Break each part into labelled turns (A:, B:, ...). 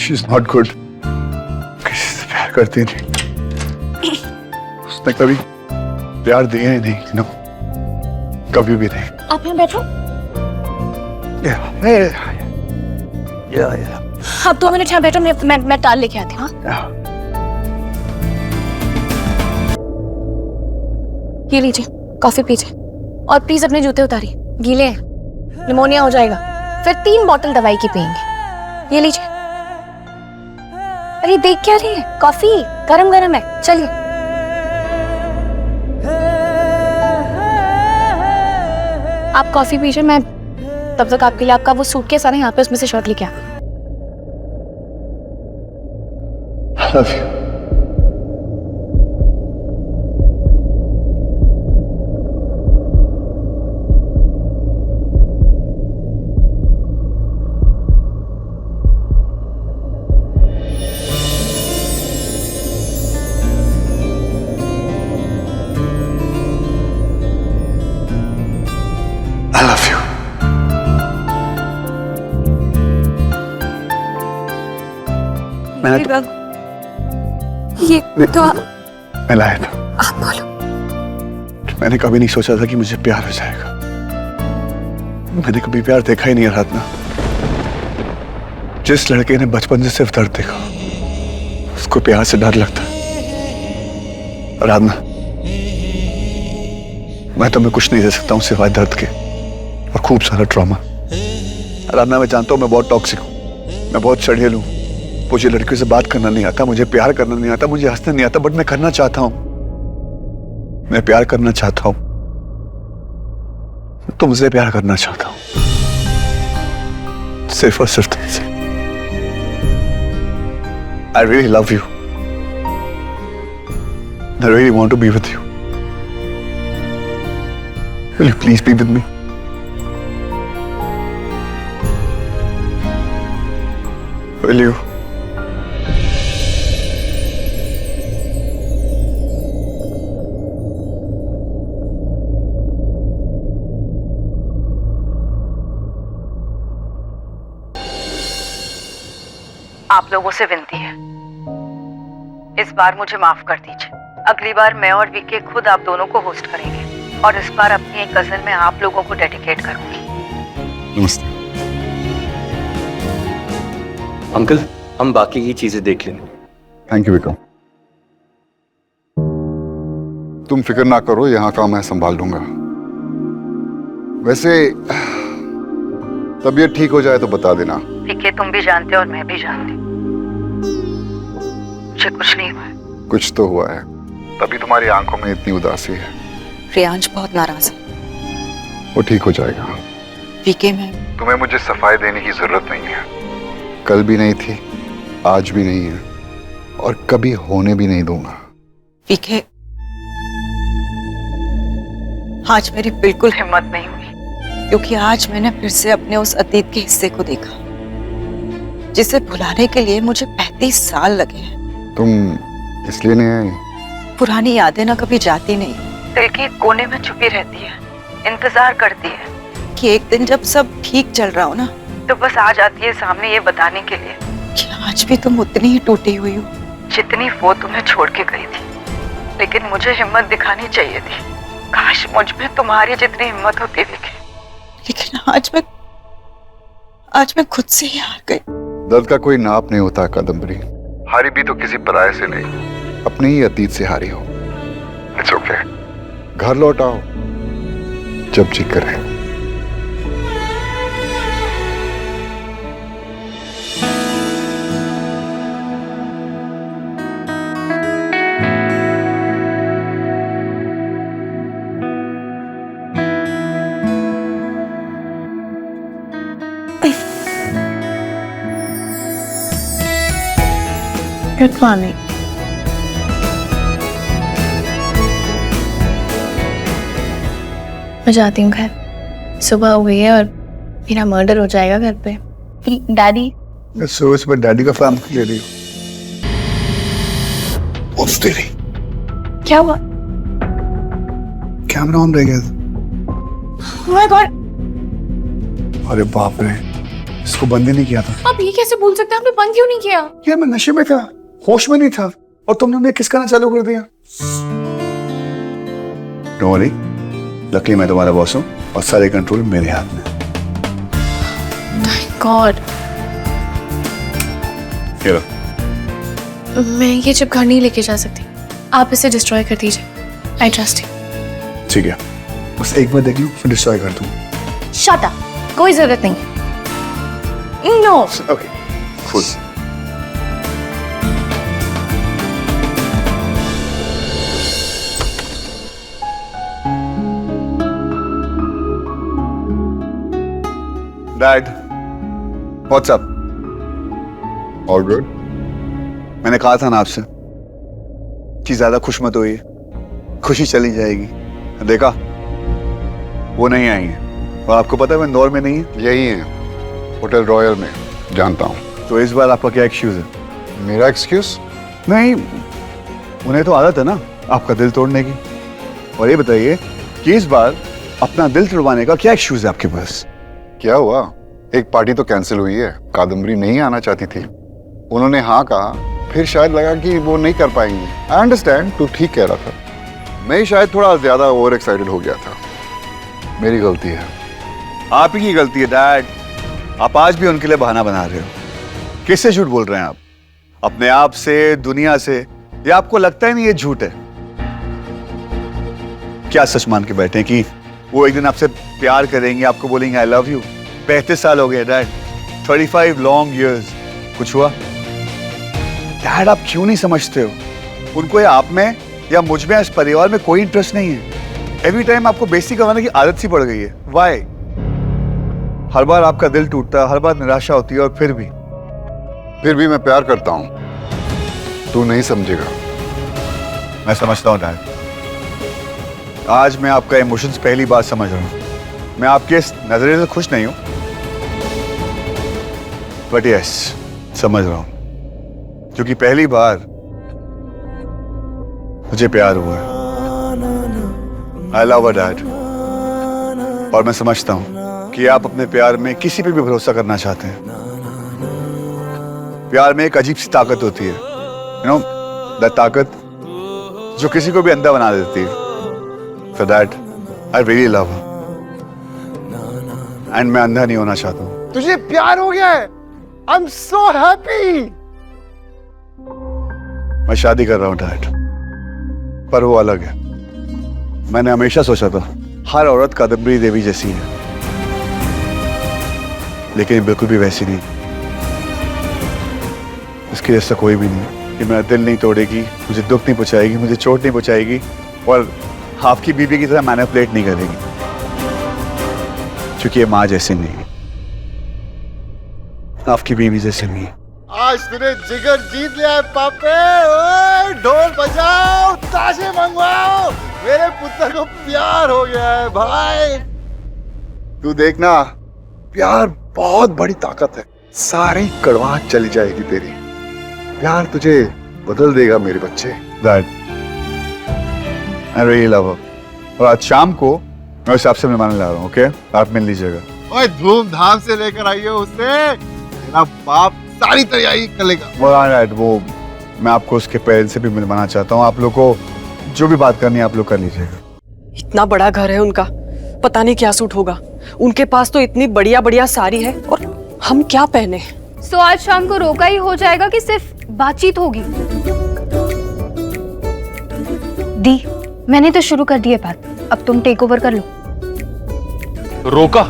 A: She is not good. किसी से प्यार करती नहीं, उसने कभी प्यार दिया ही नहीं, नो, कभी भी नहीं।
B: आप यहाँ बैठो। आप 2 मिनट यहाँ बैठो, मैं टाल लेके आती हूँ। ये लीजिए, कॉफी पीजिए और प्लीज अपने जूते उतारिए, गीले हैं, निमोनिया हो जाएगा, फिर 3 बॉटल दवाई की पियेंगे। ये लीजिए। अरे देख क्या रही है, कॉफी गरम गरम है, चलिए। आप कॉफी पीजिए, मैं तब तक आपके लिए आपका वो सूटकेस है ना यहाँ पे, उसमें से शर्ट लेके आ।
A: Love you. I love you. मैंने
B: ये तो
A: मैं लाया था।
B: आप बोलो।
A: मैंने कभी नहीं सोचा था कि मुझे प्यार हो जाएगा। मैंने कभी प्यार देखा ही नहीं आराधना। जिस लड़के ने बचपन से सिर्फ दर्द देखा, उसको प्यार से डर लगता है। आराधना, मैं तुम्हें कुछ नहीं दे सकता हूं सिवाय दर्द के और खूब सारा ट्रॉमा। आराधना, मैं जानता हूं मैं बहुत टॉक्सिक हूं, मैं बहुत चढ़ेल हूं, मुझे लड़कियों से बात करना नहीं आता, मुझे प्यार करना नहीं आता, मुझे हंसना नहीं आता, बट मैं करना चाहता हूं। मैं प्यार करना चाहता हूं, तुमसे प्यार करना चाहता हूं, सिर्फ और सिर्फ तुमसे। I really love you. I really want to be with you. Will you please be with me? Will you?
C: आप लोगों से विनती है, इस बार मुझे माफ कर दीजिए। अगली बार मैं और विक्की खुद आप दोनों को होस्ट करेंगे और इस बार अपनी एक कजन में आप लोगों को डेडिकेट करूंगी।
A: नमस्ते
D: अंकल, हम बाकी की चीजें देख लेंगे।
A: Thank you Vikram. तुम फिक्र ना करो, यहाँ का मैं संभाल लूंगा। वैसे तबीयत ठीक हो जाए तो बता देना।
C: विक्की, तुम भी जानते हो और मैं भी जानती, मुझे कुछ नहीं हुआ है।
A: कुछ तो हुआ है, तभी तुम्हारी आंखों में इतनी उदासी है।
C: प्रियांश बहुत नाराज है।
A: वो ठीक हो जाएगा।
C: विक्की, मैं
A: तुम्हें मुझे सफाई देने की जरूरत नहीं है। कल भी नहीं थी, आज भी नहीं है और कभी होने भी नहीं दूंगा।
C: विक्की, आज मेरी बिल्कुल हिम्मत नहीं हुई, क्योंकि आज मैंने फिर से अपने उस अतीत के हिस्से को देखा जिसे भुलाने के लिए मुझे 35 साल लगे हैं।
A: तुम इसलिए नहीं आई?
C: पुरानी यादें ना कभी जाती नहीं, दिल के कोने में छुपी रहती है, इंतजार करती है कि एक दिन जब सब ठीक चल रहा हो ना, तो बस आ जाती है सामने ये बताने के लिए कि आज भी तुम उतनी ही टूटी हुई हो जितनी वो तुम्हें छोड़ के गई थी। लेकिन मुझे हिम्मत दिखानी चाहिए थी, काश मुझ में तुम्हारी जितनी हिम्मत होती विक्की। लेकिन आज मैं खुद से ही हार गई।
A: दर्द का कोई नाप नहीं होता कादम्बरी, हारी भी तो किसी पराये से नहीं, अपने ही अतीत से हारी हो। इट्स ओके, घर लौट आओ जब जी करे।
B: Good morning. मैं जाती हूँ घर, सुबह हो गई है और मेरा मर्डर हो जाएगा घर पे। डैडी,
A: सुबह सुबह डैडी का फैम ले रही हो? तेरी
B: क्या हुआ?
A: कैमरा ऑन रह गया।
B: Oh my God!
A: अरे बाप रे, इसको बंद ही नहीं किया था।
B: आप ये कैसे बोल सकते हैं? आपने बंद क्यों नहीं किया?
A: यार मैं नशे में था, होश में नहीं था, और तुमने उन्हें किस करना चालू कर दिया। डोंट वरी, लकीली मैं तुम्हारा बॉस हूँ और सारे कंट्रोल मेरे हाथ में।
B: Thank God.
A: ये लो।
B: मैं ये चिप घर नहीं लेके जा सकती, आप इसे डिस्ट्रॉय कर दीजिए। I trust you.
A: ठीक है, बस एक बार देख लूं फिर डिस्ट्रॉय कर दूं।
B: शट अप, कोई जरूरत नहीं है। No.
A: Okay, full. Dad, what's up? All good. मैंने कहा था ना आपसे कि ज्यादा खुश मत होइए, खुशी चली जाएगी। देखा, वो नहीं आई है, और आपको पता है वो इंदौर में नहीं है।
E: यही है, होटल रॉयल में, जानता हूँ।
A: तो इस बार आपका क्या एक्सक्यूज है?
E: मेरा एक्सक्यूज?
A: नहीं, उन्हें तो आदत है ना आपका दिल तोड़ने की। और ये बताइए कि इस बार अपना दिल तोड़वाने का क्या एक्सक्यूज है आपके पास?
E: क्या हुआ? एक पार्टी तो कैंसिल हुई है, कादम्बरी नहीं आना चाहती थी, उन्होंने हाँ कहा, फिर शायद लगा कि वो नहीं कर पाएंगे। आई अंडरस्टैंड, तू ठीक कह रहा था, मैं ही शायद थोड़ा ज्यादा ओवर एक्साइटेड हो गया था, मेरी गलती है।
A: आप ही की गलती है डैड, आप आज भी उनके लिए बहाना बना रहे हो। किससे झूठ बोल रहे हैं आप? अपने आप से, दुनिया से, या आपको लगता ही नहीं ये झूठ है? क्या सच मान के बैठे हैं कि वो एक दिन आपसे प्यार करेंगे, आपको बोलेंगे आई लव यू? 35 साल हो गए डैड, 35 लॉन्ग इयर्स, कुछ हुआ? डैड आप क्यों नहीं समझते हो? उनको या आप में या मुझ में, इस परिवार में कोई इंटरेस्ट नहीं है। एवरी टाइम आपको बेइज्जती करवाने की आदत सी पड़ गई है। व्हाई? हर बार आपका दिल टूटता है, हर बार निराशा होती है, और फिर भी
E: मैं प्यार करता हूँ, तू नहीं समझेगा।
A: मैं समझता हूँ डैड। आज मैं आपका इमोशंस पहली बार समझ रहा हूँ। मैं आपके इस नजरिए से खुश नहीं हूँ, बट यस, समझ रहा हूँ, क्योंकि पहली बार मुझे प्यार हुआ है। I love a dad. और मैं समझता हूँ कि आप अपने प्यार में किसी पे भी भरोसा करना चाहते हैं। प्यार में एक अजीब सी ताकत होती है, यू नो, दैट ताकत जो किसी को भी अंधा बना देती है। For that, I really love her. And मैं अंधा नहीं होना चाहता हूँ।
E: तुझे प्यार हो गया है? I'm so happy.
A: मैं शादी कर रहा हूँ डैड, पर वो अलग है। मैंने हमेशा सोचा था हर औरत कादम्बरी देवी जैसी है, लेकिन बिल्कुल भी वैसी नहीं। इसके जैसा कोई भी नहीं कि मेरा दिल नहीं तोड़ेगी, मुझे दुख नहीं पहुंचाएगी, मुझे चोट नहीं पहुंचाएगी, और आपकी बीबी की तरह मैनिपुलेट नहीं करेगी, क्योंकि ये माँ जैसी नहीं है, आपकी बीबी जैसी नहीं है।
E: आज तूने जिगर जीत लिया है पापे। ओए ढोल बजाओ, ताशे मंगवाओ, मेरे पुत्र को प्यार हो गया है भाई। तू देखना, प्यार बहुत बड़ी ताकत है, सारी कड़वाहट चली जाएगी तेरी। प्यार तुझे बदल देगा मेरे बच्चे।
A: Dad, I really love her. और आज शाम को मैं उसे आपसे मिलवाने ला रहा हूँ, ओके? आप मिल लीजिएगा।
E: ओए धूमधाम से लेकर आइए उसे, तेरा बाप सारी तैयारी करेगा।
A: वो मैं आपको उसके पेरेंट्स से भी मिलवाना चाहता हूँ। आप लोग को जो भी बात करनी है आप लोग कर लीजिएगा।
F: इतना बड़ा घर है उनका, पता नहीं क्या सूट होगा। उनके पास तो इतनी बढ़िया बढ़िया साड़ी है, और हम क्या पहने?
B: सो आज शाम को रोका ही हो जाएगा कि सिर्फ बातचीत होगी? दी, मैंने तो शुरू कर दी है बात, अब तुम टेक ओवर कर लो।
G: रोका?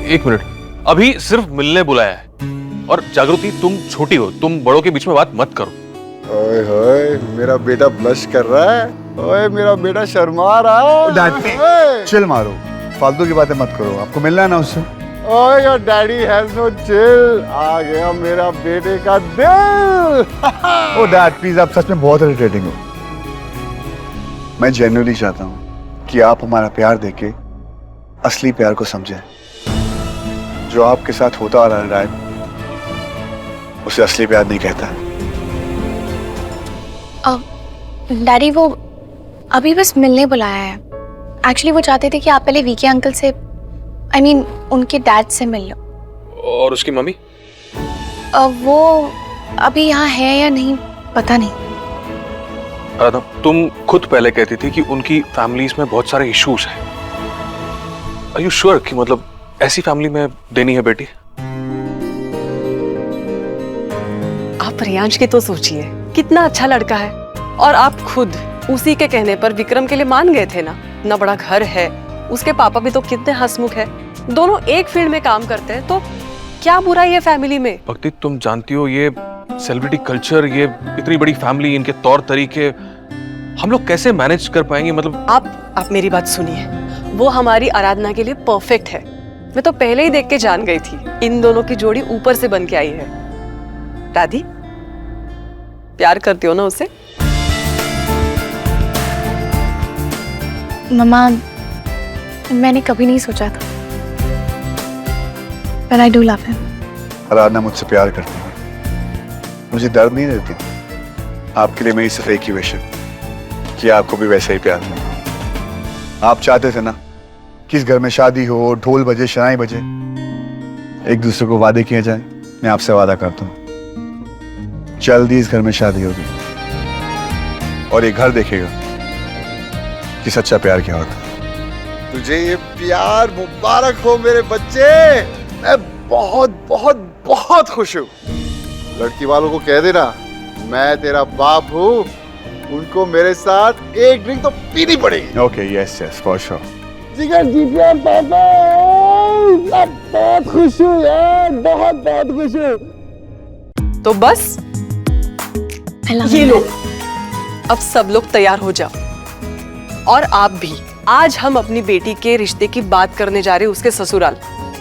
G: एक मिनट, अभी सिर्फ मिलने बुलाया है। और जागृति, तुम छोटी हो, तुम बड़ों के बीच में बात मत करो।
E: ओए होए, मेरा बेटा ब्लश कर रहा है। ओए मेरा बेटा शर्मा रहा है।
A: डैड, चिल मारो, फालतू की बातें मत करो। आपको मिलना है ना उससे?
E: ओए your daddy has no chill. आ गया मेरा बेटे का दिल।
A: ओ डैड प्लीज, आप सच में बहुत इरिटेटिंग हो। मैं जेन्युइनली चाहता हूँ कि आप हमारा प्यार देके असली प्यार को समझें। जो आपके साथ होता आ रहा है डैड, उसे असली प्यार नहीं कहता।
B: डैडी, वो अभी बस मिलने बुलाया है। एक्चुअली वो चाहते थे कि आप पहले वीके अंकल से, I mean, उनके डैड से मिल लो।
G: और उसकी मम्मी?
B: वो अभी यहाँ है या नहीं पता नहीं।
G: आराधना, तुम खुद पहले कहती थी कि उनकी फैमिलीज में बहुत सारे इश्यूज हैं। आर यू श्योर कि मतलब ऐसी फैमिली में देनी है बेटी?
F: आप रियांश की तो सोचिए, कितना अच्छा लड़का है। और आप खुद उसी के कहने पर विक्रम के लिए मान गए थे ना। इतना बड़ा घर है, उसके पापा भी तो कितने हंसमुख है, दोनों एक फील्ड में काम करते हैं, तो क्या बुरा ये फैमिली में?
G: भक्ति, तुम जानती हो ये सेलिब्रिटी कल्चर, ये इतनी बड़ी फैमिली, इनके तौर तरीके, हम लोग कैसे मैनेज कर पाएंगे? मतलब
F: आप मेरी बात सुनिए, वो हमारी आराधना के लिए परफेक्ट है। मैं तो पहले ही देख के जान गई थी, इन दोनों की जोड़ी ऊपर से बन के आई है। दादी, प्यार करती हो ना उसे?
B: मम्मा, मैंने कभी नहीं सोचा था, पर आई डू लव हिम।
A: आराधना मुझसे प्यार करती है, मुझे दर्द नहीं देती। आपके लिए मेरी सिर्फ एक ही विश है कि आपको भी वैसा ही प्यार मिले। आप चाहते थे ना कि इस घर में शादी हो, ढोल बजे, शनाई बजे, एक दूसरे को वादे किए जाए। मैं आपसे वादा करता हूँ, जल्दी इस घर में शादी होगी और ये घर देखेगा कि सच्चा प्यार क्या होता है।
E: तुझे ये प्यार मुबारक हो मेरे बच्चे। मैं बहुत बहुत बहुत खुश हूँ। लड़की वालों को कह देना मैं तेरा बाप हूँ, उनको मेरे साथ एक ड्रिंक तो पीनी पड़ेगी।
A: Okay, yes yes, for sure.
E: जिगर जीत गया पापा, मैं बहुत खुश हूँ यार, बहुत बहुत खुश हूँ।
F: तो बस ये लो, अब सब लोग तैयार हो जाओ। और आप भी। आज हम अपनी बेटी के रिश्ते की बात करने जा रहे हैं उसके ससुराल,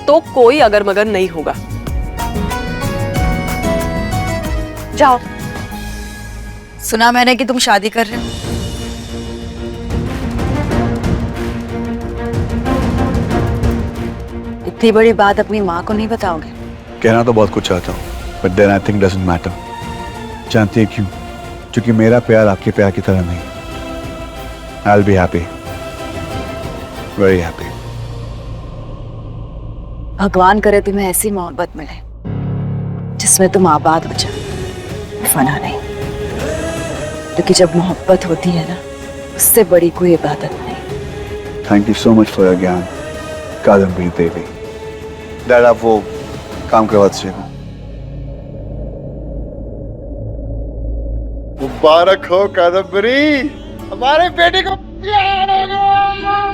F: तो कोई अगर मगर नहीं होगा। जाओ।
C: सुना मैंने कि तुम शादी कर रहे हो। इतनी बड़ी बात अपनी माँ को नहीं बताओगे?
A: कहना तो बहुत कुछ चाहता हूँ, but then I think doesn't matter. जानती है क्यों? क्योंकि मेरा प्यार आपके प्यार की तरह नहीं। I'll be happy, very happy.
C: भगवान करे तुम्हें ऐसी मोहब्बत मिले जिसमें तुम आबाद हो जाओ, फना नहीं। क्योंकि जब मोहब्बत होती है ना, उससे बड़ी कोई इबादत नहीं।
A: Thank you so much for your ज्ञान, कादम्बरी देवी। डैड, आप वो काम करवा दीजिए।
E: मुबारक हो कादम्बरी, हमारे बेटे को प्यार हो गया।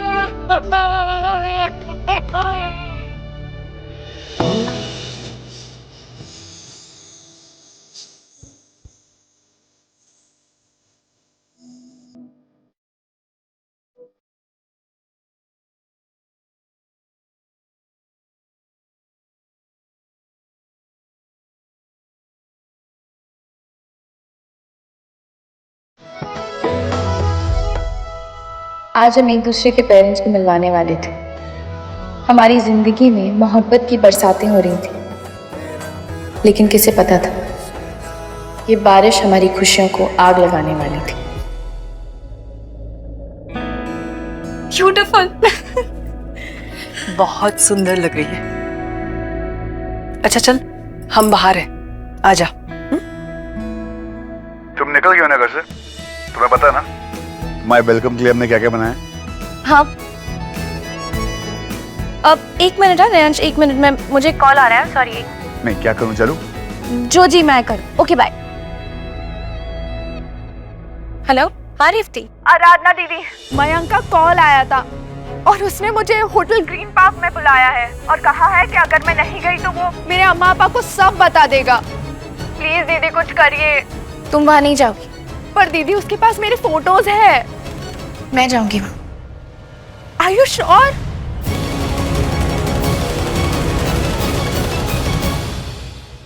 H: आज हम एक दूसरे के पेरेंट्स को मिलवाने वाले थे। हमारी जिंदगी में मोहब्बत की बरसातें हो रही थी, लेकिन किसे पता था ये बारिश हमारी खुशियों को आग लगाने वाली थी।
B: ब्यूटीफुल।
F: बहुत सुंदर लग रही है। अच्छा चल, हम बाहर हैं, आजा।
A: तुम निकल क्यों ना घर से? तुम्हें पता ना माय वेलकम के लिए हमने क्या क्या बनाया?
B: हाँ, अब एक मिनट है रेयांश, एक मिनट में मुझे कॉल आ रहा है, सॉरी।
A: नहीं, क्या करूं? चलूं?
B: जो जी मैं कर। Okay bye. हेलो, हाँ रिफ्ती।
I: आराधना दीदी, मयंक का कॉल आया था और उसने मुझे होटल ग्रीन पार्क में बुलाया है और कहा है कि अगर मैं नहीं गई तो वो मेरे अम्मा पापा को सब बता देगा। प्लीज दीदी कुछ करिए।
B: तुम वहां नहीं जाओगी?
I: पर दीदी उसके पास मेरे फोटोज है।
B: मैं जाऊंगी।
I: Are you sure?